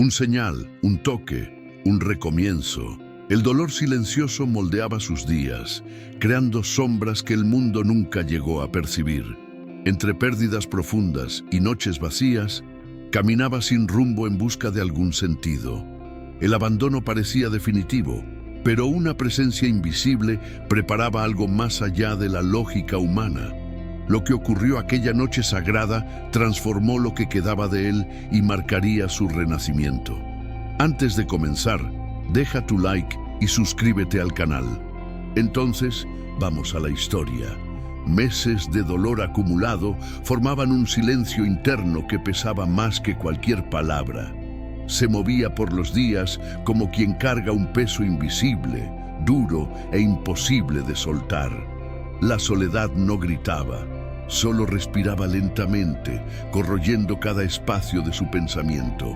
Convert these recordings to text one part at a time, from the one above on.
Un señal, un toque, un recomienzo. El dolor silencioso moldeaba sus días, creando sombras que el mundo nunca llegó a percibir. Entre pérdidas profundas y noches vacías, caminaba sin rumbo en busca de algún sentido. El abandono parecía definitivo, pero una presencia invisible preparaba algo más allá de la lógica humana. Lo que ocurrió aquella noche sagrada transformó lo que quedaba de él y marcaría su renacimiento. Antes de comenzar, deja tu like y suscríbete al canal. Entonces, vamos a la historia. Meses de dolor acumulado formaban un silencio interno que pesaba más que cualquier palabra. Se movía por los días como quien carga un peso invisible, duro e imposible de soltar. La soledad no gritaba, solo respiraba lentamente, corroyendo cada espacio de su pensamiento.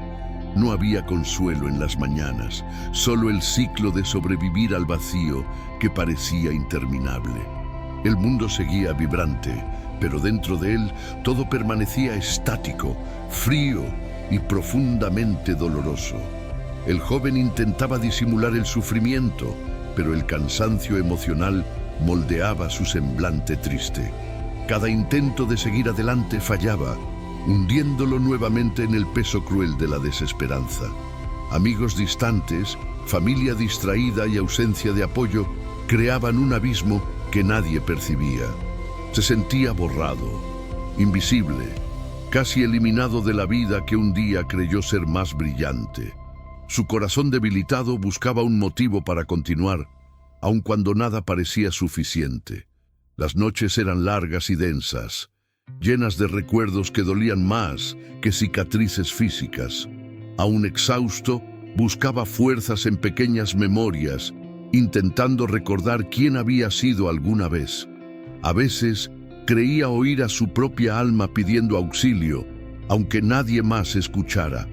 No había consuelo en las mañanas, solo el ciclo de sobrevivir al vacío que parecía interminable. El mundo seguía vibrante, pero dentro de él todo permanecía estático, frío y profundamente doloroso. El joven intentaba disimular el sufrimiento, pero el cansancio emocional moldeaba su semblante triste. Cada intento de seguir adelante fallaba, hundiéndolo nuevamente en el peso cruel de la desesperanza. Amigos distantes, familia distraída y ausencia de apoyo creaban un abismo que nadie percibía. Se sentía borrado, invisible, casi eliminado de la vida que un día creyó ser más brillante. Su corazón debilitado buscaba un motivo para continuar, aun cuando nada parecía suficiente. Las noches eran largas y densas, llenas de recuerdos que dolían más que cicatrices físicas. Aún exhausto, buscaba fuerzas en pequeñas memorias, intentando recordar quién había sido alguna vez. A veces, creía oír a su propia alma pidiendo auxilio, aunque nadie más escuchara.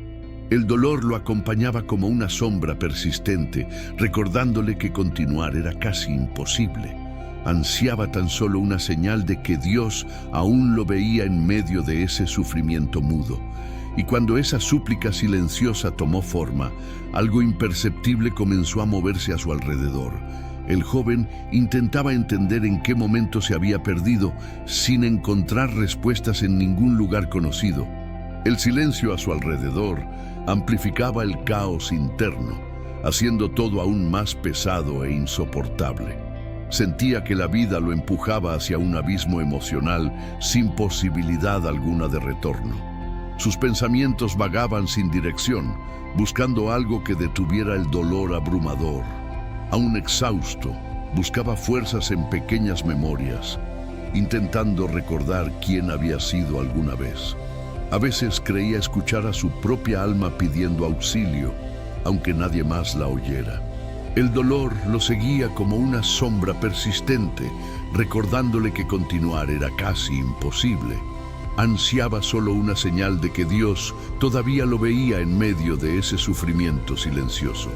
El dolor lo acompañaba como una sombra persistente, recordándole que continuar era casi imposible. Ansiaba tan solo una señal de que Dios aún lo veía en medio de ese sufrimiento mudo. Y cuando esa súplica silenciosa tomó forma, algo imperceptible comenzó a moverse a su alrededor. El joven intentaba entender en qué momento se había perdido, sin encontrar respuestas en ningún lugar conocido. El silencio a su alrededor amplificaba el caos interno, haciendo todo aún más pesado e insoportable. Sentía que la vida lo empujaba hacia un abismo emocional sin posibilidad alguna de retorno. Sus pensamientos vagaban sin dirección, buscando algo que detuviera el dolor abrumador. Aún exhausto, buscaba fuerzas en pequeñas memorias, intentando recordar quién había sido alguna vez. A veces creía escuchar a su propia alma pidiendo auxilio, aunque nadie más la oyera. El dolor lo seguía como una sombra persistente, recordándole que continuar era casi imposible. Ansiaba solo una señal de que Dios todavía lo veía en medio de ese sufrimiento silencioso.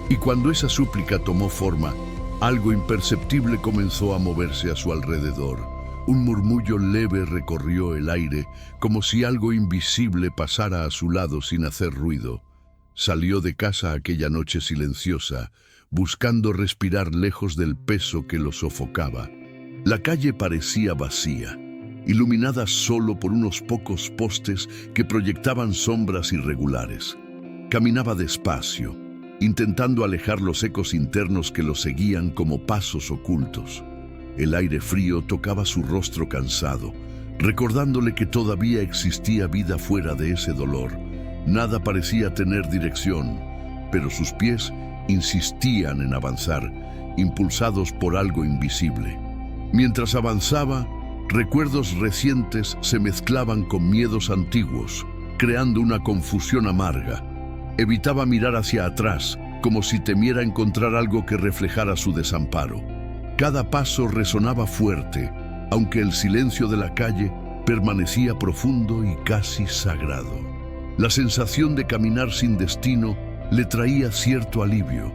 Y cuando esa súplica tomó forma, algo imperceptible comenzó a moverse a su alrededor. Un murmullo leve recorrió el aire, como si algo invisible pasara a su lado sin hacer ruido. Salió de casa aquella noche silenciosa, buscando respirar lejos del peso que lo sofocaba. La calle parecía vacía, iluminada solo por unos pocos postes que proyectaban sombras irregulares. Caminaba despacio, intentando alejar los ecos internos que lo seguían como pasos ocultos. El aire frío tocaba su rostro cansado, recordándole que todavía existía vida fuera de ese dolor. Nada parecía tener dirección, pero sus pies insistían en avanzar, impulsados por algo invisible. Mientras avanzaba, recuerdos recientes se mezclaban con miedos antiguos, creando una confusión amarga. Evitaba mirar hacia atrás, como si temiera encontrar algo que reflejara su desamparo. Cada paso resonaba fuerte, aunque el silencio de la calle permanecía profundo y casi sagrado. La sensación de caminar sin destino le traía cierto alivio,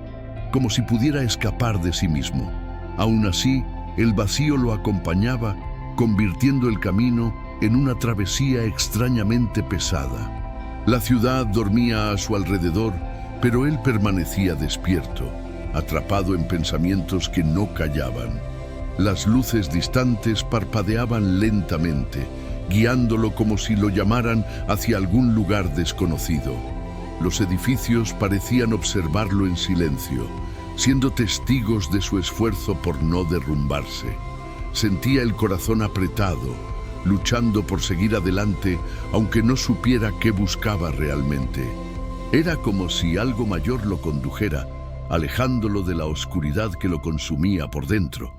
como si pudiera escapar de sí mismo. Aún así, el vacío lo acompañaba, convirtiendo el camino en una travesía extrañamente pesada. La ciudad dormía a su alrededor, pero él permanecía despierto, atrapado en pensamientos que no callaban. Las luces distantes parpadeaban lentamente, guiándolo como si lo llamaran hacia algún lugar desconocido. Los edificios parecían observarlo en silencio, siendo testigos de su esfuerzo por no derrumbarse. Sentía el corazón apretado, luchando por seguir adelante, aunque no supiera qué buscaba realmente. Era como si algo mayor lo condujera, alejándolo de la oscuridad que lo consumía por dentro.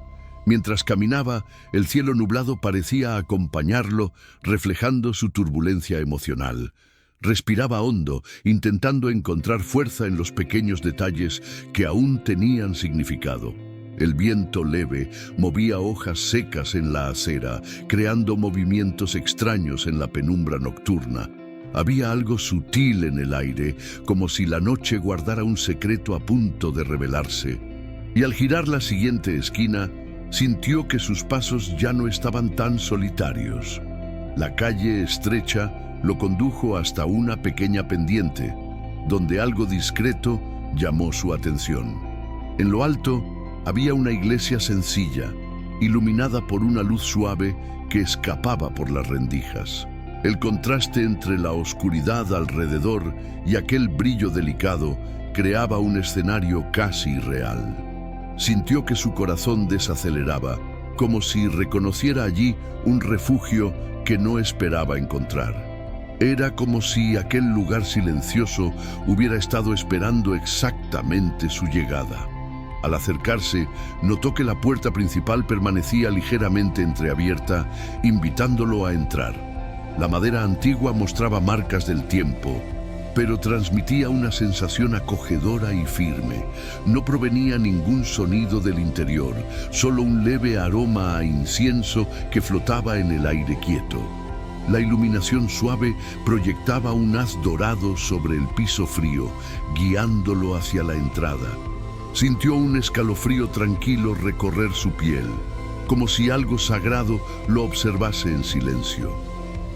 Mientras caminaba, el cielo nublado parecía acompañarlo, reflejando su turbulencia emocional. Respiraba hondo, intentando encontrar fuerza en los pequeños detalles que aún tenían significado. El viento leve movía hojas secas en la acera, creando movimientos extraños en la penumbra nocturna. Había algo sutil en el aire, como si la noche guardara un secreto a punto de revelarse. Y al girar la siguiente esquina, sintió que sus pasos ya no estaban tan solitarios. La calle estrecha lo condujo hasta una pequeña pendiente, donde algo discreto llamó su atención. En lo alto había una iglesia sencilla, iluminada por una luz suave que escapaba por las rendijas. El contraste entre la oscuridad alrededor y aquel brillo delicado creaba un escenario casi real. Sintió que su corazón desaceleraba, como si reconociera allí un refugio que no esperaba encontrar. Era como si aquel lugar silencioso hubiera estado esperando exactamente su llegada. Al acercarse, notó que la puerta principal permanecía ligeramente entreabierta, invitándolo a entrar. La madera antigua mostraba marcas del tiempo, pero transmitía una sensación acogedora y firme. No provenía ningún sonido del interior, solo un leve aroma a incienso que flotaba en el aire quieto. La iluminación suave proyectaba un haz dorado sobre el piso frío, guiándolo hacia la entrada. Sintió un escalofrío tranquilo recorrer su piel, como si algo sagrado lo observase en silencio.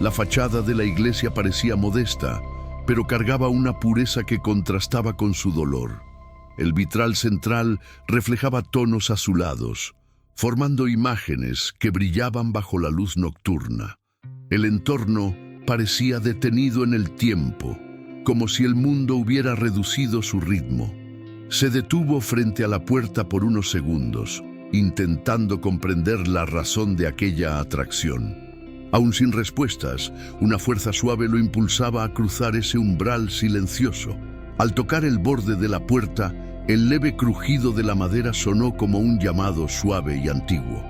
La fachada de la iglesia parecía modesta, pero cargaba una pureza que contrastaba con su dolor. El vitral central reflejaba tonos azulados, formando imágenes que brillaban bajo la luz nocturna. El entorno parecía detenido en el tiempo, como si el mundo hubiera reducido su ritmo. Se detuvo frente a la puerta por unos segundos, intentando comprender la razón de aquella atracción. Aún sin respuestas, una fuerza suave lo impulsaba a cruzar ese umbral silencioso. Al tocar el borde de la puerta, el leve crujido de la madera sonó como un llamado suave y antiguo.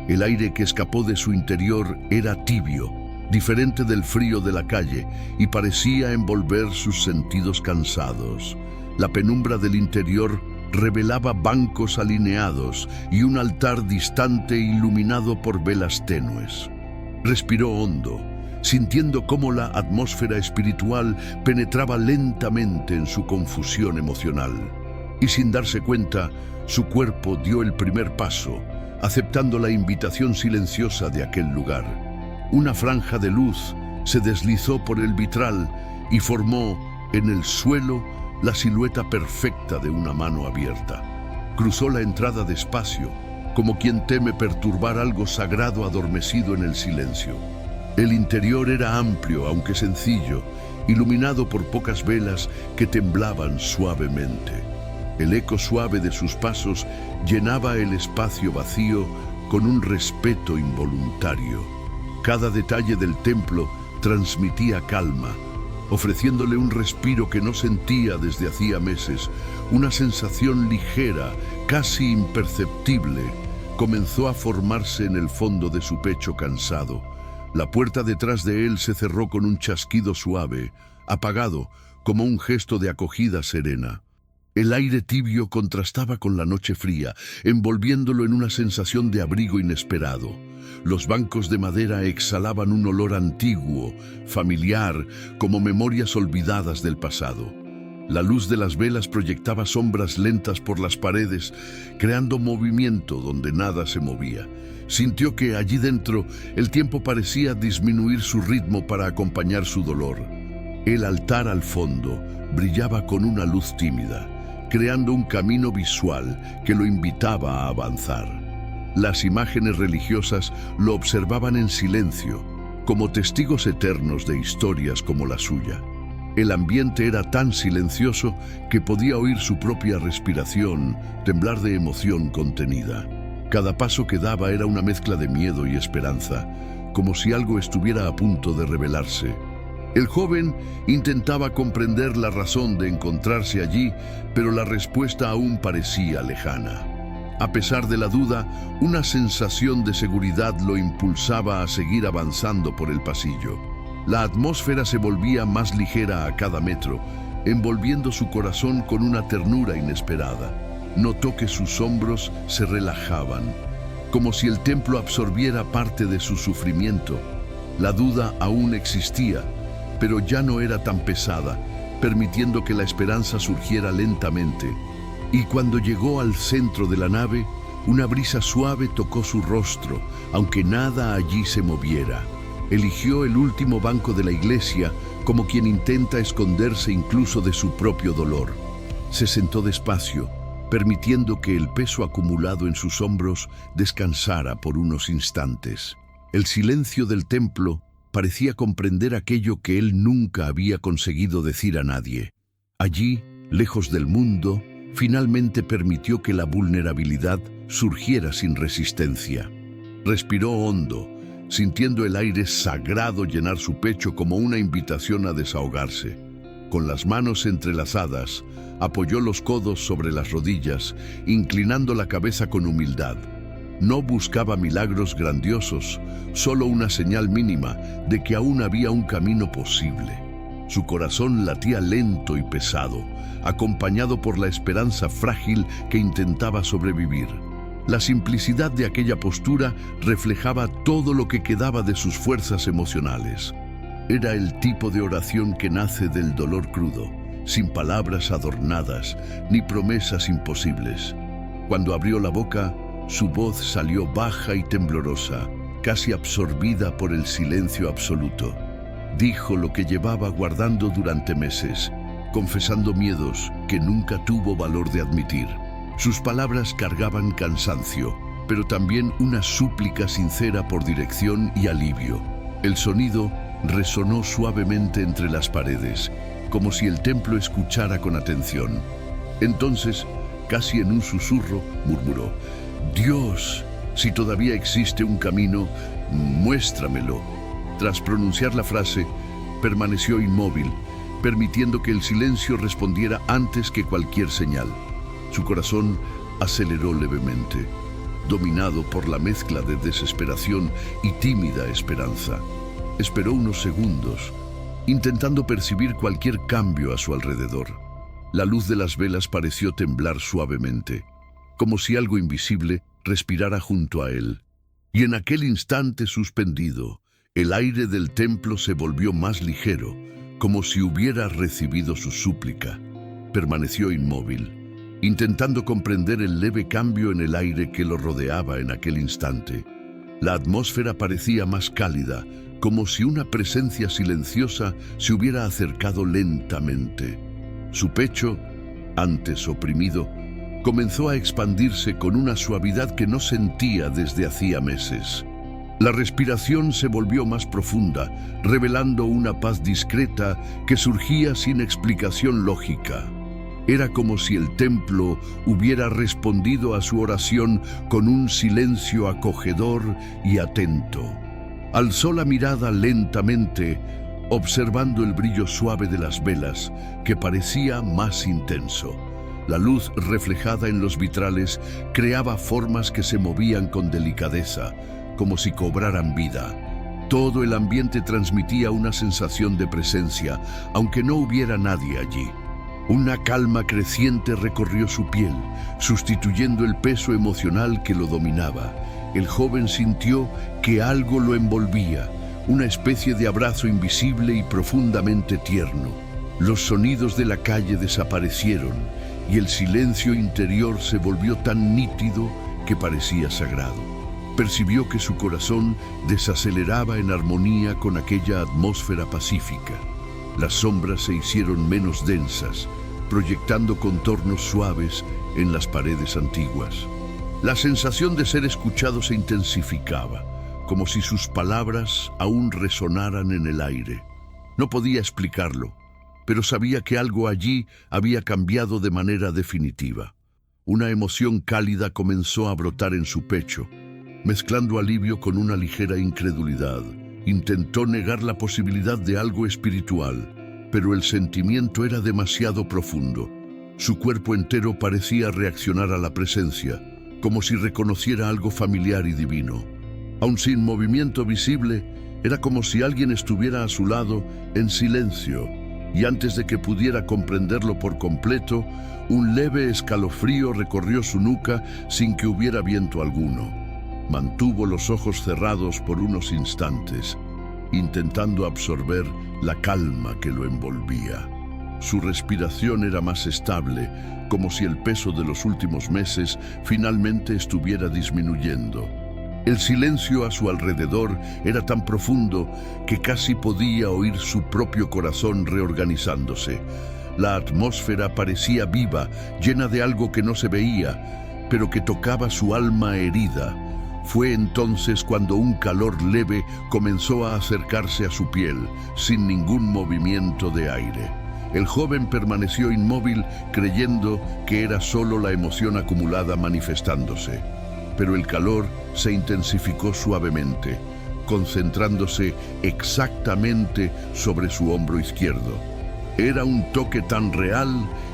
El aire que escapó de su interior era tibio, diferente del frío de la calle, y parecía envolver sus sentidos cansados. La penumbra del interior revelaba bancos alineados y un altar distante iluminado por velas tenues. Respiró hondo, sintiendo cómo la atmósfera espiritual penetraba lentamente en su confusión emocional. Y sin darse cuenta, su cuerpo dio el primer paso, aceptando la invitación silenciosa de aquel lugar. Una franja de luz se deslizó por el vitral y formó en el suelo la silueta perfecta de una mano abierta. Cruzó la entrada despacio, como quien teme perturbar algo sagrado adormecido en el silencio. El interior era amplio, aunque sencillo, iluminado por pocas velas que temblaban suavemente. El eco suave de sus pasos llenaba el espacio vacío con un respeto involuntario. Cada detalle del templo transmitía calma, ofreciéndole un respiro que no sentía desde hacía meses. Una sensación ligera, casi imperceptible, comenzó a formarse en el fondo de su pecho cansado. La puerta detrás de él se cerró con un chasquido suave, apagado, como un gesto de acogida serena. El aire tibio contrastaba con la noche fría, envolviéndolo en una sensación de abrigo inesperado. Los bancos de madera exhalaban un olor antiguo, familiar, como memorias olvidadas del pasado. La luz de las velas proyectaba sombras lentas por las paredes, creando movimiento donde nada se movía. Sintió que allí dentro el tiempo parecía disminuir su ritmo para acompañar su dolor. El altar al fondo brillaba con una luz tímida, creando un camino visual que lo invitaba a avanzar. Las imágenes religiosas lo observaban en silencio, como testigos eternos de historias como la suya. El ambiente era tan silencioso que podía oír su propia respiración temblar de emoción contenida. Cada paso que daba era una mezcla de miedo y esperanza, como si algo estuviera a punto de revelarse. El joven intentaba comprender la razón de encontrarse allí, pero la respuesta aún parecía lejana. A pesar de la duda, una sensación de seguridad lo impulsaba a seguir avanzando por el pasillo. La atmósfera se volvía más ligera a cada metro, envolviendo su corazón con una ternura inesperada. Notó que sus hombros se relajaban, como si el templo absorbiera parte de su sufrimiento. La duda aún existía, pero ya no era tan pesada, permitiendo que la esperanza surgiera lentamente. Y cuando llegó al centro de la nave, una brisa suave tocó su rostro, aunque nada allí se moviera. Eligió el último banco de la iglesia, como quien intenta esconderse incluso de su propio dolor. Se sentó despacio, permitiendo que el peso acumulado en sus hombros descansara por unos instantes. El silencio del templo parecía comprender aquello que él nunca había conseguido decir a nadie. Allí, lejos del mundo, finalmente permitió que la vulnerabilidad surgiera sin resistencia. Respiró hondo, sintiendo el aire sagrado llenar su pecho como una invitación a desahogarse. Con las manos entrelazadas, apoyó los codos sobre las rodillas, inclinando la cabeza con humildad. No buscaba milagros grandiosos, solo una señal mínima de que aún había un camino posible. Su corazón latía lento y pesado, acompañado por la esperanza frágil que intentaba sobrevivir. La simplicidad de aquella postura reflejaba todo lo que quedaba de sus fuerzas emocionales. Era el tipo de oración que nace del dolor crudo, sin palabras adornadas ni promesas imposibles. Cuando abrió la boca, su voz salió baja y temblorosa, casi absorbida por el silencio absoluto. Dijo lo que llevaba guardando durante meses, confesando miedos que nunca tuvo valor de admitir. Sus palabras cargaban cansancio, pero también una súplica sincera por dirección y alivio. El sonido resonó suavemente entre las paredes, como si el templo escuchara con atención. Entonces, casi en un susurro, murmuró: «Dios, si todavía existe un camino, muéstramelo». Tras pronunciar la frase, permaneció inmóvil, permitiendo que el silencio respondiera antes que cualquier señal. Su corazón aceleró levemente, dominado por la mezcla de desesperación y tímida esperanza. Esperó unos segundos, intentando percibir cualquier cambio a su alrededor. La luz de las velas pareció temblar suavemente, como si algo invisible respirara junto a él. Y en aquel instante suspendido, el aire del templo se volvió más ligero, como si hubiera recibido su súplica. Permaneció inmóvil, intentando comprender el leve cambio en el aire que lo rodeaba en aquel instante. La atmósfera parecía más cálida, como si una presencia silenciosa se hubiera acercado lentamente. Su pecho, antes oprimido, comenzó a expandirse con una suavidad que no sentía desde hacía meses. La respiración se volvió más profunda, revelando una paz discreta que surgía sin explicación lógica. Era como si el templo hubiera respondido a su oración con un silencio acogedor y atento. Alzó la mirada lentamente, observando el brillo suave de las velas, que parecía más intenso. La luz reflejada en los vitrales creaba formas que se movían con delicadeza, como si cobraran vida. Todo el ambiente transmitía una sensación de presencia, aunque no hubiera nadie allí. Una calma creciente recorrió su piel, sustituyendo el peso emocional que lo dominaba. El joven sintió que algo lo envolvía, una especie de abrazo invisible y profundamente tierno. Los sonidos de la calle desaparecieron y el silencio interior se volvió tan nítido que parecía sagrado. Percibió que su corazón desaceleraba en armonía con aquella atmósfera pacífica. Las sombras se hicieron menos densas, proyectando contornos suaves en las paredes antiguas. La sensación de ser escuchado se intensificaba, como si sus palabras aún resonaran en el aire. No podía explicarlo, pero sabía que algo allí había cambiado de manera definitiva. Una emoción cálida comenzó a brotar en su pecho, mezclando alivio con una ligera incredulidad. Intentó negar la posibilidad de algo espiritual, pero el sentimiento era demasiado profundo. Su cuerpo entero parecía reaccionar a la presencia, como si reconociera algo familiar y divino. Aun sin movimiento visible, era como si alguien estuviera a su lado en silencio, y antes de que pudiera comprenderlo por completo, un leve escalofrío recorrió su nuca sin que hubiera viento alguno. Mantuvo los ojos cerrados por unos instantes, intentando absorber la calma que lo envolvía. Su respiración era más estable, como si el peso de los últimos meses finalmente estuviera disminuyendo. El silencio a su alrededor era tan profundo que casi podía oír su propio corazón reorganizándose. La atmósfera parecía viva, llena de algo que no se veía, pero que tocaba su alma herida. Fue entonces cuando un calor leve comenzó a acercarse a su piel, sin ningún movimiento de aire. El joven permaneció inmóvil, creyendo que era solo la emoción acumulada manifestándose. Pero el calor se intensificó suavemente, concentrándose exactamente sobre su hombro izquierdo. Era un toque tan real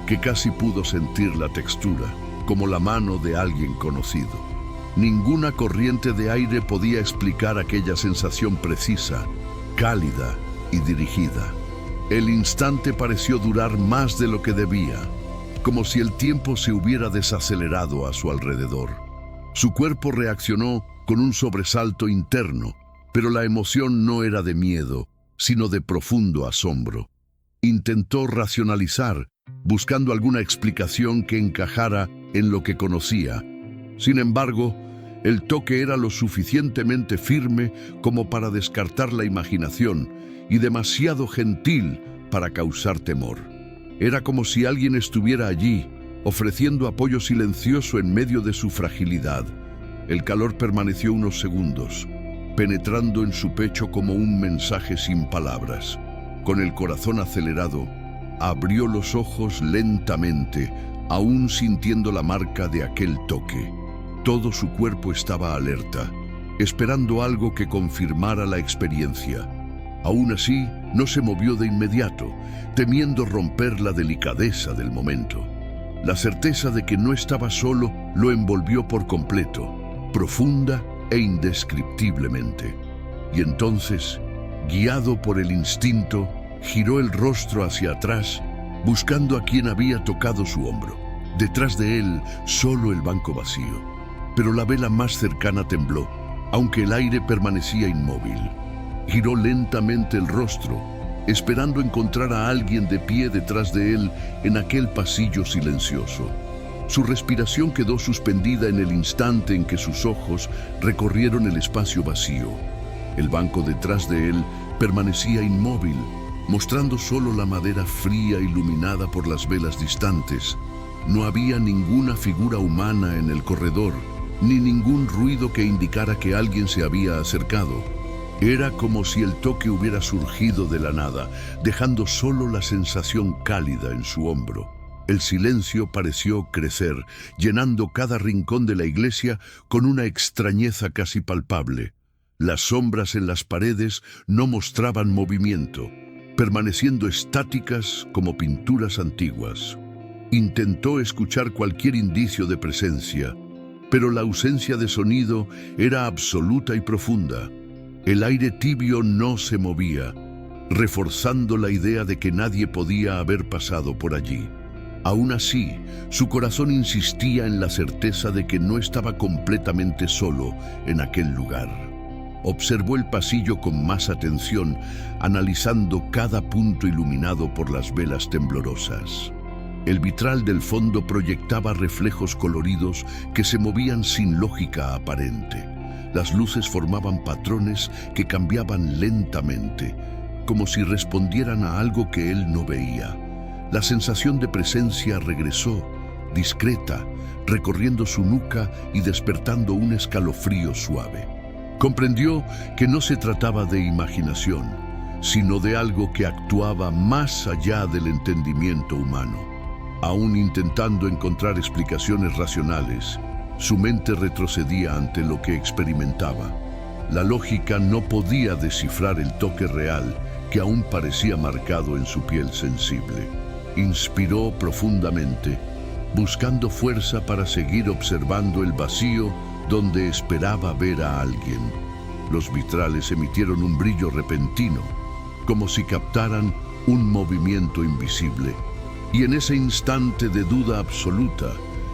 que casi pudo sentir la textura, como la mano de alguien conocido. Ninguna corriente de aire podía explicar aquella sensación precisa, cálida y dirigida. El instante pareció durar más de lo que debía, como si el tiempo se hubiera desacelerado a su alrededor. Su cuerpo reaccionó con un sobresalto interno, pero la emoción no era de miedo, sino de profundo asombro. Intentó racionalizar, buscando alguna explicación que encajara en lo que conocía. Sin embargo, el toque era lo suficientemente firme como para descartar la imaginación y demasiado gentil para causar temor. Era como si alguien estuviera allí, ofreciendo apoyo silencioso en medio de su fragilidad. El calor permaneció unos segundos, penetrando en su pecho como un mensaje sin palabras. Con el corazón acelerado, abrió los ojos lentamente, aún sintiendo la marca de aquel toque. Todo su cuerpo estaba alerta, esperando algo que confirmara la experiencia. Aún así, no se movió de inmediato, temiendo romper la delicadeza del momento. La certeza de que no estaba solo lo envolvió por completo, profunda e indescriptiblemente. Y entonces, guiado por el instinto, giró el rostro hacia atrás, buscando a quien había tocado su hombro. Detrás de él, solo el banco vacío. Pero la vela más cercana tembló, aunque el aire permanecía inmóvil. Giró lentamente el rostro, esperando encontrar a alguien de pie detrás de él en aquel pasillo silencioso. Su respiración quedó suspendida en el instante en que sus ojos recorrieron el espacio vacío. El banco detrás de él permanecía inmóvil, mostrando solo la madera fría iluminada por las velas distantes. No había ninguna figura humana en el corredor, ni ningún ruido que indicara que alguien se había acercado. Era como si el toque hubiera surgido de la nada, dejando solo la sensación cálida en su hombro. El silencio pareció crecer, llenando cada rincón de la iglesia con una extrañeza casi palpable. Las sombras en las paredes no mostraban movimiento, permaneciendo estáticas como pinturas antiguas. Intentó escuchar cualquier indicio de presencia, pero la ausencia de sonido era absoluta y profunda. El aire tibio no se movía, reforzando la idea de que nadie podía haber pasado por allí. Aún así, su corazón insistía en la certeza de que no estaba completamente solo en aquel lugar. Observó el pasillo con más atención, analizando cada punto iluminado por las velas temblorosas. El vitral del fondo proyectaba reflejos coloridos que se movían sin lógica aparente. Las luces formaban patrones que cambiaban lentamente, como si respondieran a algo que él no veía. La sensación de presencia regresó, discreta, recorriendo su nuca y despertando un escalofrío suave. Comprendió que no se trataba de imaginación, sino de algo que actuaba más allá del entendimiento humano. Aún intentando encontrar explicaciones racionales, su mente retrocedía ante lo que experimentaba. La lógica no podía descifrar el toque real que aún parecía marcado en su piel sensible. Inspiró profundamente, buscando fuerza para seguir observando el vacío donde esperaba ver a alguien. Los vitrales emitieron un brillo repentino, como si captaran un movimiento invisible. Y en ese instante de duda absoluta,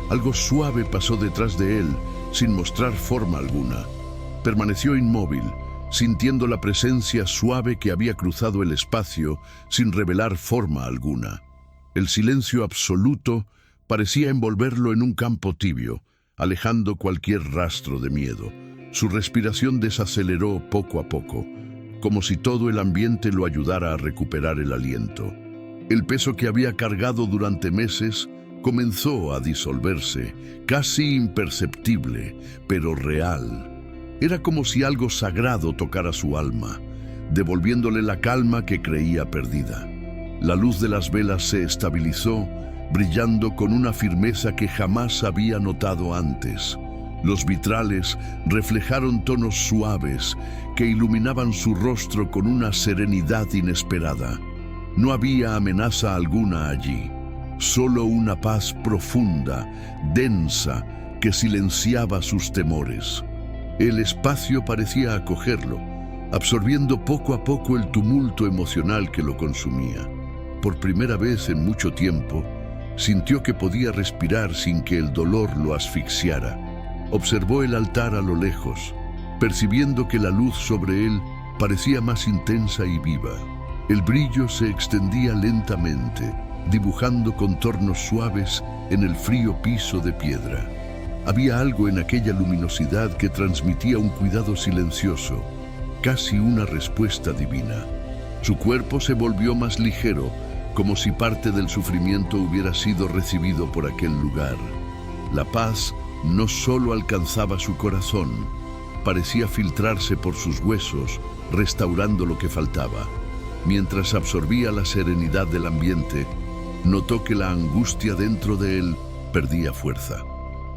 algo suave pasó detrás de él, sin mostrar forma alguna. Permaneció inmóvil, sintiendo la presencia suave que había cruzado el espacio sin revelar forma alguna. El silencio absoluto parecía envolverlo en un campo tibio, alejando cualquier rastro de miedo. Su respiración desaceleró poco a poco, como si todo el ambiente lo ayudara a recuperar el aliento. El peso que había cargado durante meses comenzó a disolverse, casi imperceptible, pero real. Era como si algo sagrado tocara su alma, devolviéndole la calma que creía perdida. La luz de las velas se estabilizó, brillando con una firmeza que jamás había notado antes. Los vitrales reflejaron tonos suaves que iluminaban su rostro con una serenidad inesperada. No había amenaza alguna allí, solo una paz profunda, densa, que silenciaba sus temores. El espacio parecía acogerlo, absorbiendo poco a poco el tumulto emocional que lo consumía. Por primera vez en mucho tiempo, sintió que podía respirar sin que el dolor lo asfixiara. Observó el altar a lo lejos, percibiendo que la luz sobre él parecía más intensa y viva. El brillo se extendía lentamente, dibujando contornos suaves en el frío piso de piedra. Había algo en aquella luminosidad que transmitía un cuidado silencioso, casi una respuesta divina. Su cuerpo se volvió más ligero, como si parte del sufrimiento hubiera sido recibido por aquel lugar. La paz no solo alcanzaba su corazón, parecía filtrarse por sus huesos, restaurando lo que faltaba. Mientras absorbía la serenidad del ambiente, notó que la angustia dentro de él perdía fuerza.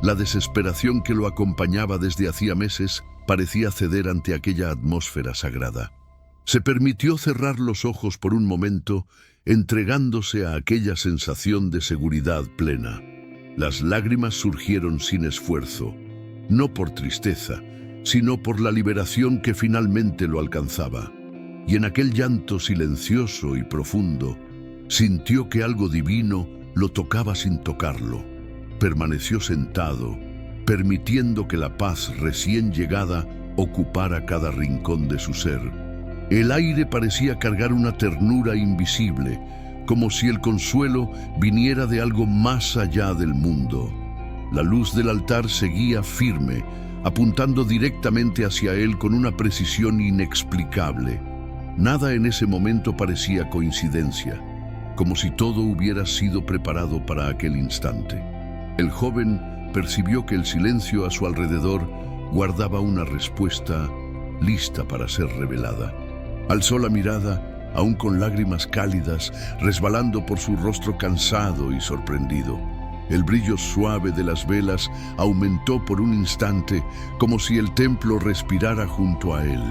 La desesperación que lo acompañaba desde hacía meses parecía ceder ante aquella atmósfera sagrada. Se permitió cerrar los ojos por un momento, entregándose a aquella sensación de seguridad plena. Las lágrimas surgieron sin esfuerzo, no por tristeza, sino por la liberación que finalmente lo alcanzaba. Y en aquel llanto silencioso y profundo, sintió que algo divino lo tocaba sin tocarlo. Permaneció sentado, permitiendo que la paz recién llegada ocupara cada rincón de su ser. El aire parecía cargar una ternura invisible, como si el consuelo viniera de algo más allá del mundo. La luz del altar seguía firme, apuntando directamente hacia él con una precisión inexplicable. Nada en ese momento parecía coincidencia, como si todo hubiera sido preparado para aquel instante. El joven percibió que el silencio a su alrededor guardaba una respuesta lista para ser revelada. Alzó la mirada, aún con lágrimas cálidas, resbalando por su rostro cansado y sorprendido. El brillo suave de las velas aumentó por un instante, como si el templo respirara junto a él.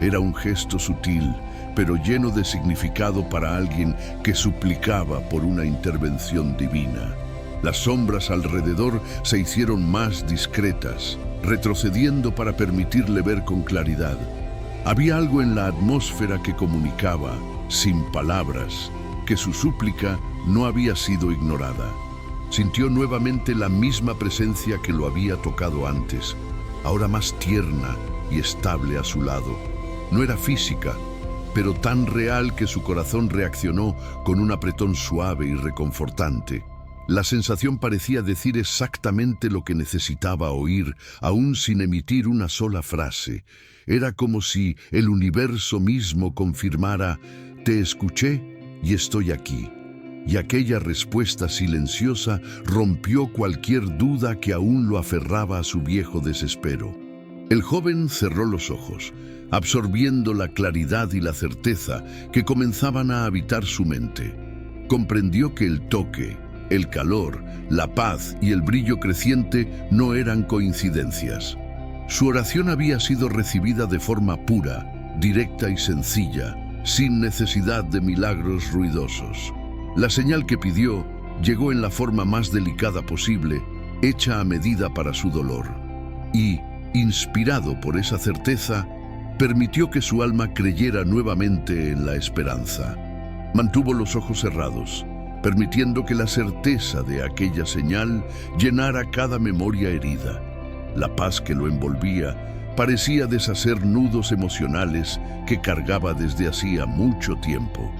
Era un gesto sutil, pero lleno de significado para alguien que suplicaba por una intervención divina. Las sombras alrededor se hicieron más discretas, retrocediendo para permitirle ver con claridad. Había algo en la atmósfera que comunicaba, sin palabras, que su súplica no había sido ignorada. Sintió nuevamente la misma presencia que lo había tocado antes, ahora más tierna y estable a su lado. No era física, pero tan real que su corazón reaccionó con un apretón suave y reconfortante. La sensación parecía decir exactamente lo que necesitaba oír, aún sin emitir una sola frase. Era como si el universo mismo confirmara: «Te escuché y estoy aquí». Y aquella respuesta silenciosa rompió cualquier duda que aún lo aferraba a su viejo desespero. El joven cerró los ojos, absorbiendo la claridad y la certeza que comenzaban a habitar su mente. Comprendió que el toque, el calor, la paz y el brillo creciente no eran coincidencias. Su oración había sido recibida de forma pura, directa y sencilla, sin necesidad de milagros ruidosos. La señal que pidió llegó en la forma más delicada posible, hecha a medida para su dolor. Y, inspirado por esa certeza, permitió que su alma creyera nuevamente en la esperanza. Mantuvo los ojos cerrados, permitiendo que la certeza de aquella señal llenara cada memoria herida. La paz que lo envolvía parecía deshacer nudos emocionales que cargaba desde hacía mucho tiempo.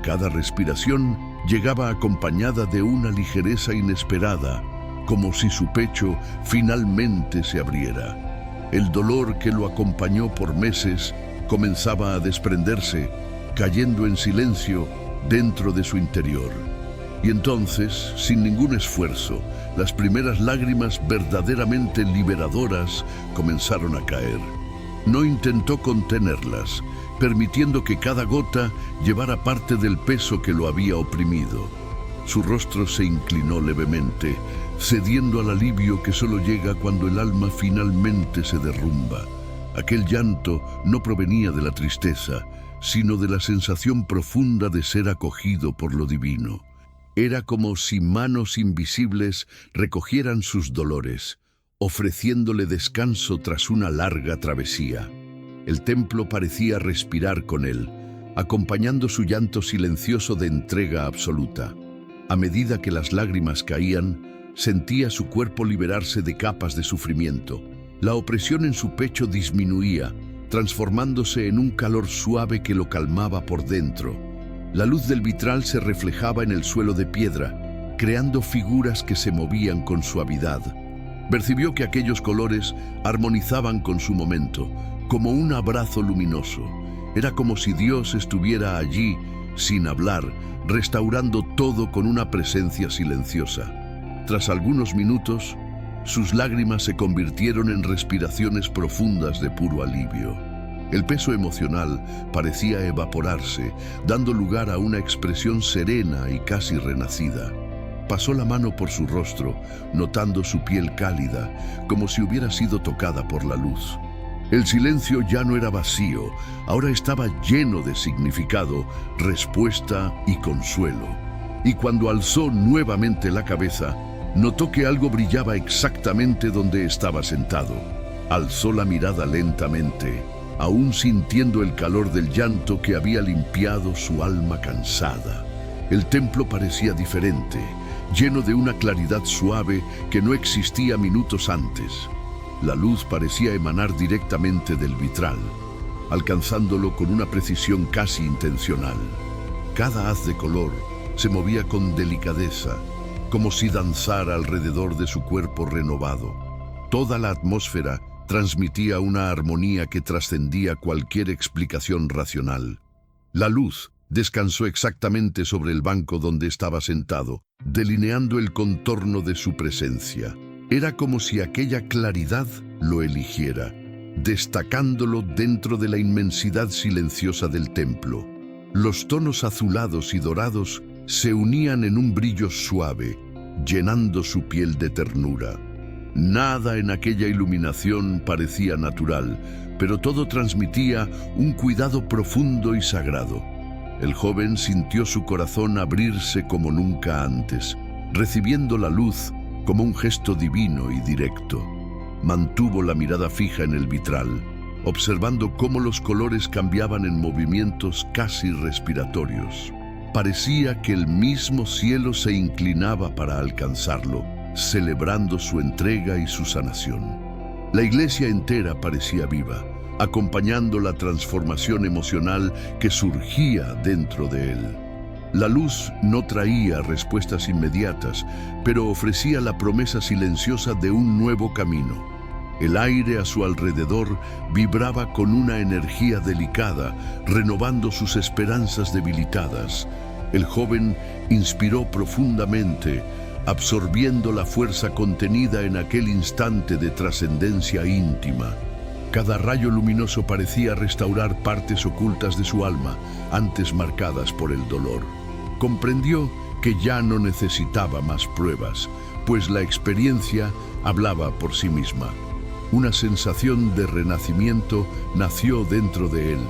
Cada respiración llegaba acompañada de una ligereza inesperada, como si su pecho finalmente se abriera. El dolor que lo acompañó por meses comenzaba a desprenderse, cayendo en silencio dentro de su interior. Y entonces, sin ningún esfuerzo, las primeras lágrimas verdaderamente liberadoras comenzaron a caer. No intentó contenerlas, permitiendo que cada gota llevara parte del peso que lo había oprimido. Su rostro se inclinó levemente, cediendo al alivio que solo llega cuando el alma finalmente se derrumba. Aquel llanto no provenía de la tristeza, sino de la sensación profunda de ser acogido por lo divino. Era como si manos invisibles recogieran sus dolores, ofreciéndole descanso tras una larga travesía. El templo parecía respirar con él, acompañando su llanto silencioso de entrega absoluta. A medida que las lágrimas caían, sentía su cuerpo liberarse de capas de sufrimiento. La opresión en su pecho disminuía, transformándose en un calor suave que lo calmaba por dentro. La luz del vitral se reflejaba en el suelo de piedra, creando figuras que se movían con suavidad. Percibió que aquellos colores armonizaban con su momento, como un abrazo luminoso. Era como si Dios estuviera allí, sin hablar, restaurando todo con una presencia silenciosa. Tras algunos minutos, sus lágrimas se convirtieron en respiraciones profundas de puro alivio. El peso emocional parecía evaporarse, dando lugar a una expresión serena y casi renacida. Pasó la mano por su rostro, notando su piel cálida, como si hubiera sido tocada por la luz. El silencio ya no era vacío, ahora estaba lleno de significado, respuesta y consuelo. Y cuando alzó nuevamente la cabeza, notó que algo brillaba exactamente donde estaba sentado. Alzó la mirada lentamente, aún sintiendo el calor del llanto que había limpiado su alma cansada. El templo parecía diferente, lleno de una claridad suave que no existía minutos antes. La luz parecía emanar directamente del vitral, alcanzándolo con una precisión casi intencional. Cada haz de color se movía con delicadeza, como si danzara alrededor de su cuerpo renovado. Toda la atmósfera transmitía una armonía que trascendía cualquier explicación racional. La luz descansó exactamente sobre el banco donde estaba sentado, delineando el contorno de su presencia. Era como si aquella claridad lo eligiera, destacándolo dentro de la inmensidad silenciosa del templo. Los tonos azulados y dorados se unían en un brillo suave, llenando su piel de ternura. Nada en aquella iluminación parecía natural, pero todo transmitía un cuidado profundo y sagrado. El joven sintió su corazón abrirse como nunca antes, recibiendo la luz como un gesto divino y directo. Mantuvo la mirada fija en el vitral, observando cómo los colores cambiaban en movimientos casi respiratorios. Parecía que el mismo cielo se inclinaba para alcanzarlo, celebrando su entrega y su sanación. La iglesia entera parecía viva, acompañando la transformación emocional que surgía dentro de él. La luz no traía respuestas inmediatas, pero ofrecía la promesa silenciosa de un nuevo camino. El aire a su alrededor vibraba con una energía delicada, renovando sus esperanzas debilitadas. El joven inspiró profundamente, absorbiendo la fuerza contenida en aquel instante de trascendencia íntima. Cada rayo luminoso parecía restaurar partes ocultas de su alma, antes marcadas por el dolor. Comprendió que ya no necesitaba más pruebas, pues la experiencia hablaba por sí misma. Una sensación de renacimiento nació dentro de él,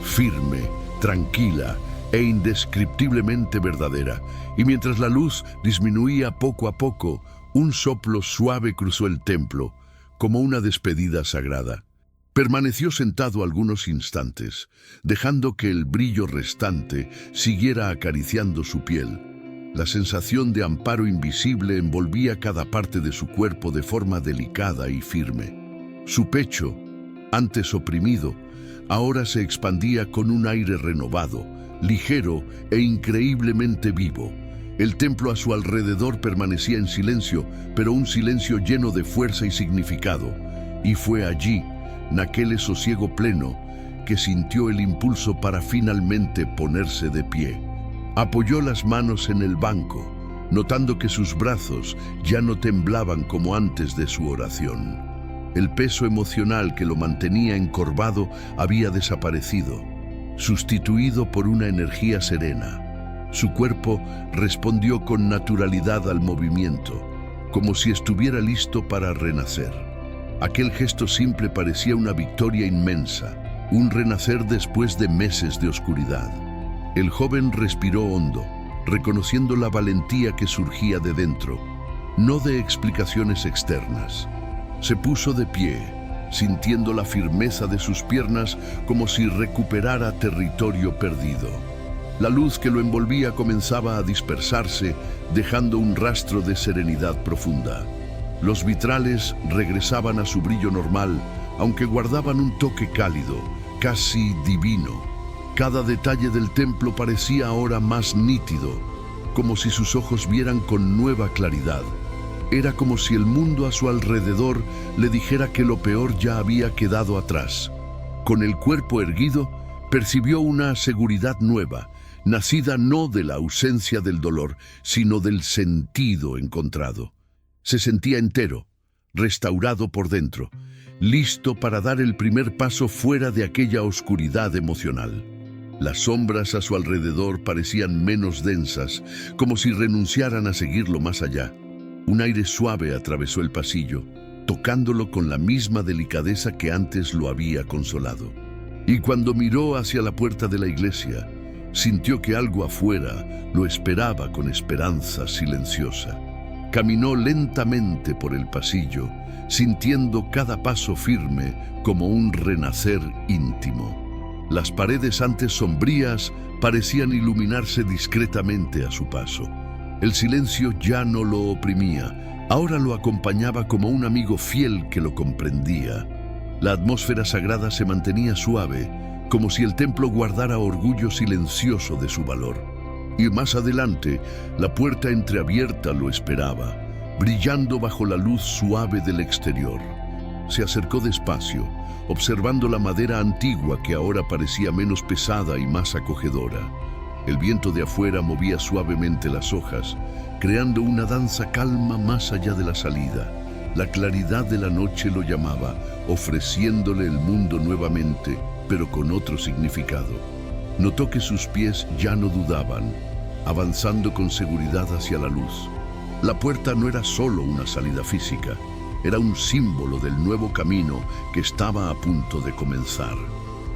firme, tranquila e indescriptiblemente verdadera. Y mientras la luz disminuía poco a poco, un soplo suave cruzó el templo, como una despedida sagrada. Permaneció sentado algunos instantes, dejando que el brillo restante siguiera acariciando su piel. La sensación de amparo invisible envolvía cada parte de su cuerpo de forma delicada y firme. Su pecho, antes oprimido, ahora se expandía con un aire renovado, ligero e increíblemente vivo. El templo a su alrededor permanecía en silencio, pero un silencio lleno de fuerza y significado. Y fue allí, en aquel sosiego pleno, que sintió el impulso para finalmente ponerse de pie. Apoyó las manos en el banco, notando que sus brazos ya no temblaban como antes de su oración. El peso emocional que lo mantenía encorvado había desaparecido, sustituido por una energía serena. Su cuerpo respondió con naturalidad al movimiento, como si estuviera listo para renacer. Aquel gesto simple parecía una victoria inmensa, un renacer después de meses de oscuridad. El joven respiró hondo, reconociendo la valentía que surgía de dentro, no de explicaciones externas. Se puso de pie, sintiendo la firmeza de sus piernas como si recuperara territorio perdido. La luz que lo envolvía comenzaba a dispersarse, dejando un rastro de serenidad profunda. Los vitrales regresaban a su brillo normal, aunque guardaban un toque cálido, casi divino. Cada detalle del templo parecía ahora más nítido, como si sus ojos vieran con nueva claridad. Era como si el mundo a su alrededor le dijera que lo peor ya había quedado atrás. Con el cuerpo erguido, percibió una seguridad nueva, nacida no de la ausencia del dolor, sino del sentido encontrado. Se sentía entero, restaurado por dentro, listo para dar el primer paso fuera de aquella oscuridad emocional. Las sombras a su alrededor parecían menos densas, como si renunciaran a seguirlo más allá. Un aire suave atravesó el pasillo, tocándolo con la misma delicadeza que antes lo había consolado. Y cuando miró hacia la puerta de la iglesia, sintió que algo afuera lo esperaba con esperanza silenciosa. Caminó lentamente por el pasillo, sintiendo cada paso firme como un renacer íntimo. Las paredes antes sombrías parecían iluminarse discretamente a su paso. El silencio ya no lo oprimía, ahora lo acompañaba como un amigo fiel que lo comprendía. La atmósfera sagrada se mantenía suave, como si el templo guardara orgullo silencioso de su valor. Y más adelante, la puerta entreabierta lo esperaba, brillando bajo la luz suave del exterior. Se acercó despacio, observando la madera antigua que ahora parecía menos pesada y más acogedora. El viento de afuera movía suavemente las hojas, creando una danza calma más allá de la salida. La claridad de la noche lo llamaba, ofreciéndole el mundo nuevamente, pero con otro significado. Notó que sus pies ya no dudaban, avanzando con seguridad hacia la luz. La puerta no era solo una salida física, era un símbolo del nuevo camino que estaba a punto de comenzar.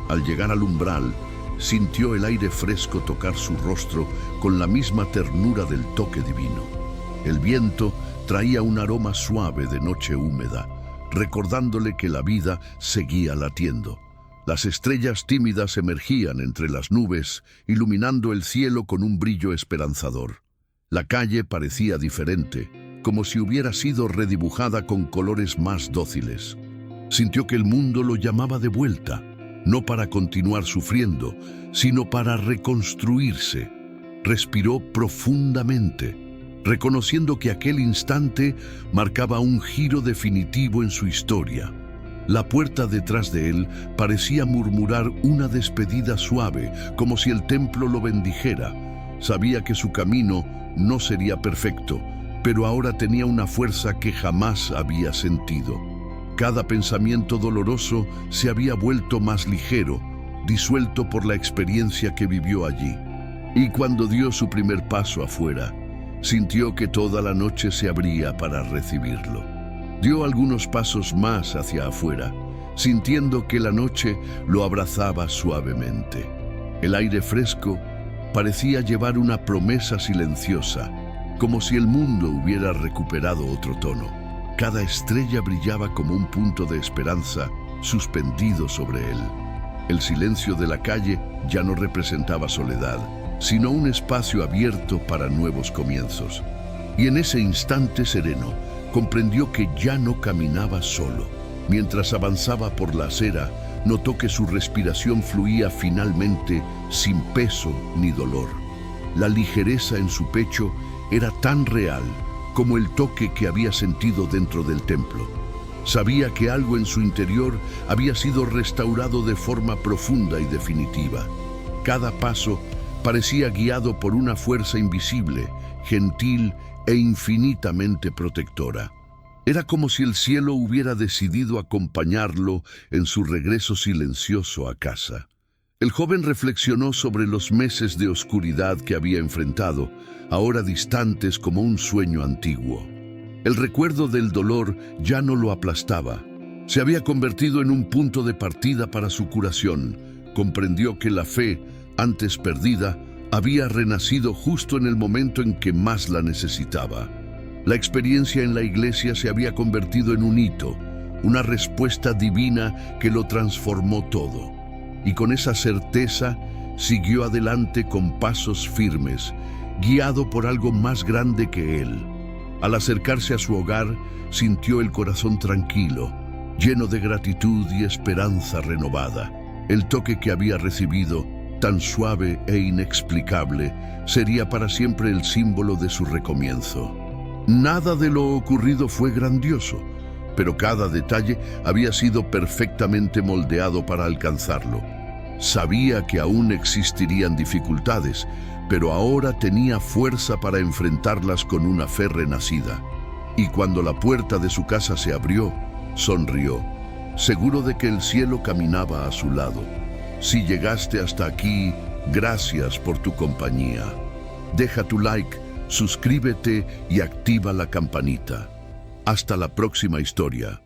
Al llegar al umbral, sintió el aire fresco tocar su rostro con la misma ternura del toque divino. El viento traía un aroma suave de noche húmeda, recordándole que la vida seguía latiendo. Las estrellas tímidas emergían entre las nubes, iluminando el cielo con un brillo esperanzador. La calle parecía diferente, como si hubiera sido redibujada con colores más dóciles. Sintió que el mundo lo llamaba de vuelta, no para continuar sufriendo, sino para reconstruirse. Respiró profundamente, reconociendo que aquel instante marcaba un giro definitivo en su historia. La puerta detrás de él parecía murmurar una despedida suave, como si el templo lo bendijera. Sabía que su camino no sería perfecto, pero ahora tenía una fuerza que jamás había sentido. Cada pensamiento doloroso se había vuelto más ligero, disuelto por la experiencia que vivió allí. Y cuando dio su primer paso afuera, sintió que toda la noche se abría para recibirlo. Dio algunos pasos más hacia afuera, sintiendo que la noche lo abrazaba suavemente. El aire fresco parecía llevar una promesa silenciosa, como si el mundo hubiera recuperado otro tono. Cada estrella brillaba como un punto de esperanza suspendido sobre él. El silencio de la calle ya no representaba soledad, sino un espacio abierto para nuevos comienzos. Y en ese instante sereno, comprendió que ya no caminaba solo. Mientras avanzaba por la acera, notó que su respiración fluía finalmente sin peso ni dolor. La ligereza en su pecho era tan real como el toque que había sentido dentro del templo. Sabía que algo en su interior había sido restaurado de forma profunda y definitiva. Cada paso parecía guiado por una fuerza invisible, gentil e infinitamente protectora. Era como si el cielo hubiera decidido acompañarlo en su regreso silencioso a casa. El joven reflexionó sobre los meses de oscuridad que había enfrentado, ahora distantes como un sueño antiguo. El recuerdo del dolor ya no lo aplastaba. Se había convertido en un punto de partida para su curación. Comprendió que la fe, antes perdida, había renacido justo en el momento en que más la necesitaba. La experiencia en la iglesia se había convertido en un hito, una respuesta divina que lo transformó todo. Y con esa certeza siguió adelante con pasos firmes, guiado por algo más grande que él. Al acercarse a su hogar, sintió el corazón tranquilo, lleno de gratitud y esperanza renovada. El toque que había recibido, tan suave e inexplicable, sería para siempre el símbolo de su recomienzo. Nada de lo ocurrido fue grandioso, pero cada detalle había sido perfectamente moldeado para alcanzarlo. Sabía que aún existirían dificultades, pero ahora tenía fuerza para enfrentarlas con una fe renacida. Y cuando la puerta de su casa se abrió, sonrió, seguro de que el cielo caminaba a su lado. Si llegaste hasta aquí, gracias por tu compañía. Deja tu like, suscríbete y activa la campanita. Hasta la próxima historia.